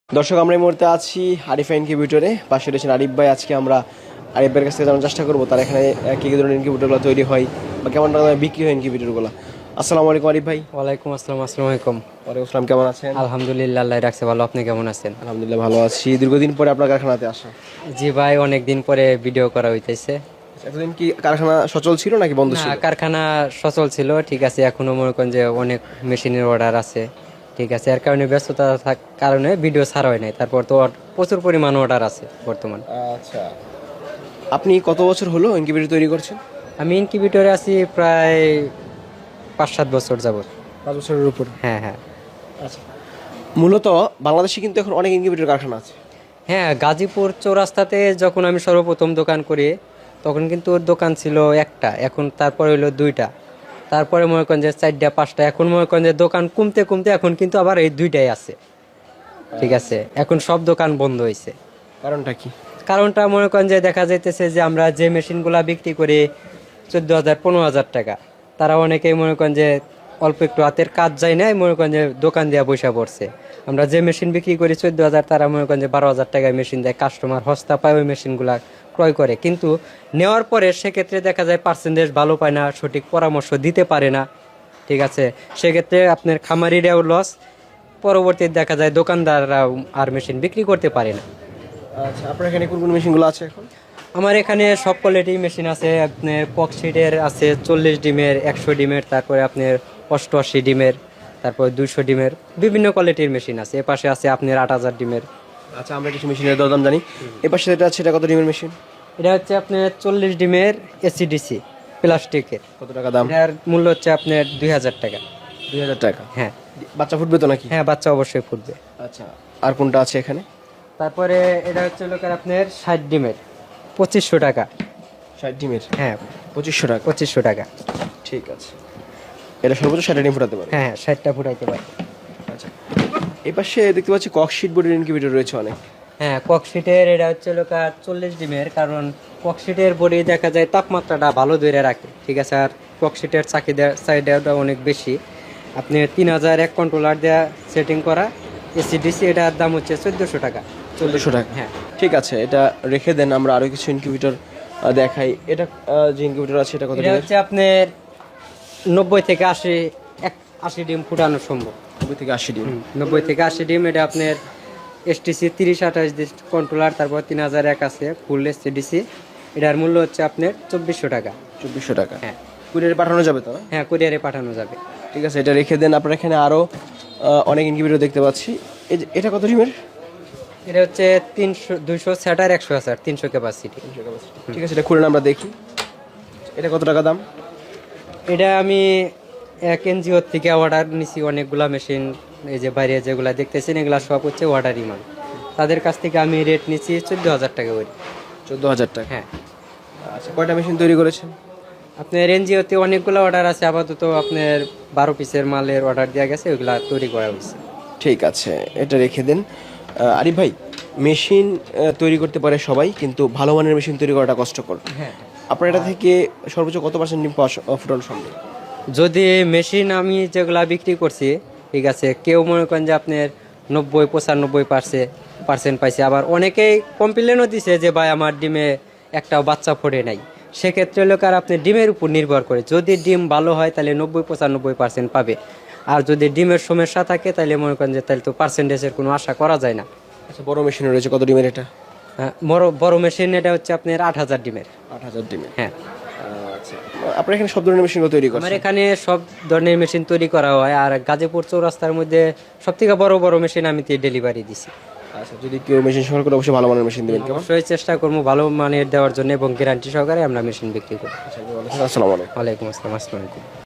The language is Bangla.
দর্শক, আমরা এই মুহূর্তে আছি আরিফা ইনকিউবেটরে। পাশে রয়েছেন আরিফ ভাই। আজকে আমরা আরিফ ভাইয়ের কাছ থেকে জানার চেষ্টা করবো তার এখানে কী কী ধরনের ইনকিউবেটরগুলো তৈরি হয় বা কেমন টাকা বিক্রি হয় ইনকিউবেটরগুলো। আসসালামু আলাইকুম আরিফ ভাই। ওয়ালাইকুম আসসালাম। আসসালামু আলাইকুম। ওয়ালাইকুম আসসালাম, কেমন আছেন? আলহামদুলিল্লাহ, আল্লাহ রাখছে ভালো। আপনি কেমন আছেন? আলহামদুলিল্লাহ ভালো আছি। দীর্ঘদিন পরে আপনার কারখানাতে আসা। জি ভাই, অনেক দিন পরে ভিডিও করা হইতেছে। এতদিন কি কারখানা সচল ছিল নাকি বন্ধ না, ছিল? কারখানা সচল ছিল, ঠিক আছে। এখনো মনে করেন যে অনেক মেশিনের অর্ডার আছে, ঠিক আছে। এর কারণে ব্যস্ততা কারণে ভিডিও ছাড়া হয় নাই। তারপর তো প্রচুর পরিমাণ অর্ডার আছে বর্তমান। আচ্ছা, আপনি কত বছর হলো ইনকিউবেটর তৈরি করছেন? আমি ইনকিউবেটরে আছি প্রায় 5-7 বছর যাবত। 5 বছরের উপর। হ্যাঁ হ্যাঁ। আচ্ছা, মূলত বাংলাদেশে কিন্তু এখন অনেক ইনকিউবেটর কারখানা আছে। হ্যাঁ, গাজীপুর চৌরাস্তাতে যখন আমি সর্বপ্রথম দোকান করি তখন কিন্তু ওর দোকান ছিল একটা, এখন তারপরে হলো 2টা, তারপরে মনে করেন যে 4টা 5টা, এখন মনে করেন যে দোকান কমতে কমতে এখন কিন্তু আবার এই 2টাই আছে, ঠিক আছে। এখন সব দোকান বন্ধ হয়েছে। কারণটা কি? কারণটা মনে করেন যে দেখা যাইতেছে যে আমরা যে মেশিনগুলা বিক্রি করি 14,000-15,000 টাকা, তারা অনেকেই মনে করেন যে অল্প একটু হাতের কাজ যায় নাই, মনে করেন যে দোকান দেওয়া পয়সা পড়ছে। আমরা যে মেশিন বিক্রি করি 14,000, তারা মনে করেন যে 12,000 টাকায় মেশিন দেয়। কাস্টমার হস্তা পায় ওই মেশিনগুলা ক্রয় করে, কিন্তু নেওয়ার পরে সেক্ষেত্রে দেখা যায় পার্সেন্টেজ ভালো পায় না, সঠিক পরামর্শ দিতে পারে না, ঠিক আছে। সেক্ষেত্রে আপনার খামারিরাও লস, পরবর্তীতে দেখা যায় দোকানদাররাও আর মেশিন বিক্রি করতে পারে না। আচ্ছা, আপনার এখানে কোন কোন মেশিনগুলো আছে এখন? আমার এখানে সব কোয়ালিটি মেশিন আছে। আপনার পক্সিটের আছে 40 ডিমের, 100 ডিমের, তারপরে আপনার 88 ডিমের, তারপর 200 ডিমের, বিভিন্ন কোয়ালিটির মেশিন আছে। এ পাশে আছে আপনার 8,000 ডিমের। আচ্ছা, আমরা কিছু মেশিনের দরদাম জানি। এ পাশে যেটা আছে এটা কত ডিমের মেশিন? এটা হচ্ছে আপনার 40 ডিমের এসিডিসি প্লাস্টিকের। কত টাকা দাম? এটার মূল্য হচ্ছে আপনার 2,000 টাকা। 2000 টাকা? হ্যাঁ। বাচ্চা ফুটবে তো নাকি? হ্যাঁ, বাচ্চা অবশ্যই ফুটবে। আচ্ছা, আর কোনটা আছে এখানে? তারপরে এটা হচ্ছে লোকের আপনার 60 ডিমের 2500 টাকা। 60 ডিমের? হ্যাঁ, 2500 টাকা। 2500 টাকা। ঠিক আছে, এটা সর্বোচ্চ 60 ডিম ফুটাতে পারে? হ্যাঁ, 60টা ফুটাইতে পারে। আচ্ছা, এই পাশে দেখতে পাচ্ছি ককশিট বোর্ডের ইনকিউবেটর রয়েছে অনেক। হ্যাঁ, ককশিটের এটা হচ্ছে লোকার 40 ডিমের, কারণ ককশিটের বডি দেখা যায় তাপমাত্রাটা ভালো ধরে রাখে, ঠিক আছে। আর ককশিটের চাহিদাটা অনেক বেশি। আপনি 3001 কন্ট্রোলার দেওয়া সেটিং করা এসিডিসি, এটার দাম হচ্ছে 1400 টাকা। 1400 টাকা? হ্যাঁ। ঠিক আছে, এটা রেখে দেন, আমরা আরো কিছু ইনকিউবেটর দেখাই। এটা যে ইনকিউবেটর আছে এটা কত এটা ডিমের? হচ্ছে আপনার 90 থেকে 80 ডিম ফুটানো সম্ভব। 90 থেকে 80 ডিম? 90 থেকে 80 ডিম। এটা আপনার এসটিসি 3028 কন্ট্রোলার, তারপর 3001 আছে ফুল এসটিডিসি। এটার মূল্য হচ্ছে আপনার 2400 টাকা। 2400 টাকা? হ্যাঁ। কুরিয়ারে পাঠানো যাবে তো? হ্যাঁ, কুরিয়ারে পাঠানো যাবে। ঠিক আছে, এটা রেখে দেন। আপনার এখানে আরো অনেক ইনকিউবেটর দেখতে পাচ্ছি। এটা কত ডিমের? এটা হচ্ছে 300, 200 স্যাটার, 100 আছে, 300 ক্যাপাসিটি। ঠিক আছে, এটা খুলে আমরা দেখি। এটা কত টাকা দাম? এটা আমি 1 এনজিওর থেকে অর্ডার নিছি অনেকগুলা মেশিন। এই যে বাইরে যেগুলা দেখতেছেন এগুলা সব হচ্ছে অর্ডারই মাল। তাদের কাছ থেকে আমি রেট নিছি 14,000 টাকা করে। 14,000 টাকা? হ্যাঁ। আচ্ছা, কয়টা মেশিন তৈরি করেছেন? আপনার এনজিওতে অনেকগুলো অর্ডার আছে, আপাতত আপনার 12 পিসের মালের অর্ডার দেওয়া গেছে, ওইগুলা তৈরি করা হয়েছে। ঠিক আছে, এটা রেখে দেন। আরিফ ভাই, মেশিন তৈরি করতে পারে সবাই, কিন্তু ভালো মানের মেশিন তৈরি করাটা কষ্টকর। হ্যাঁ। আপনার এটা থেকে সর্বোচ্চ কত পার্সেন্ট ডিম ফুটানো সম্ভব? যদি মেশিন আমি যেগুলা বিক্রি করছি, ঠিক আছে, কেউ মনে করেন যে আপনার 90-95% পাইছে। আবার অনেকেই কমপ্লেনও দিছে যে ভাই আমার ডিমে একটাও বাচ্চা ফোটে নাই। সেক্ষেত্রে লোকের আপনি ডিমের উপর নির্ভর করে, যদি ডিম ভালো হয় তাহলে 90-95% পাবে। আর যদি ডিমের সমস্যা থাকে তাহলে মনে করেন যে তাহলে তো পার্সেন্টেজের কোনো আশা করা যায় না। আচ্ছা, বড় মেশিন রয়েছে কত ডিমের এটা? হ্যাঁ, বড় মেশিন এটা হচ্ছে আপনার 8,000 ডিমের। 8,000 ডিমের? হ্যাঁ। আচ্ছা, আপনার এখানে সব ধরনের মেশিনগুলো তৈরি আমার করছেন? এখানে সব ধরনের মেশিন তৈরি করা হয়। আর গাজীপুর চৌরাস্তার মধ্যে সবথেকে বড় বড় মেশিন আমি ডেলিভারি দিছি। আচ্ছা, যদি কেউ মেশিন সংগ্রহ করে অবশ্যই ভালো মানের মেশিন দেবেন। কেমন? অবশ্যই চেষ্টা করবো ভালো মানের দেওয়ার জন্য, এবং গ্যারান্টি সহকারে আমরা মেশিন বিক্রি করি। আসসালামু আলাইকুম। ওয়ালাইকুম আসসালাম। আসসালামু আলাইকুম।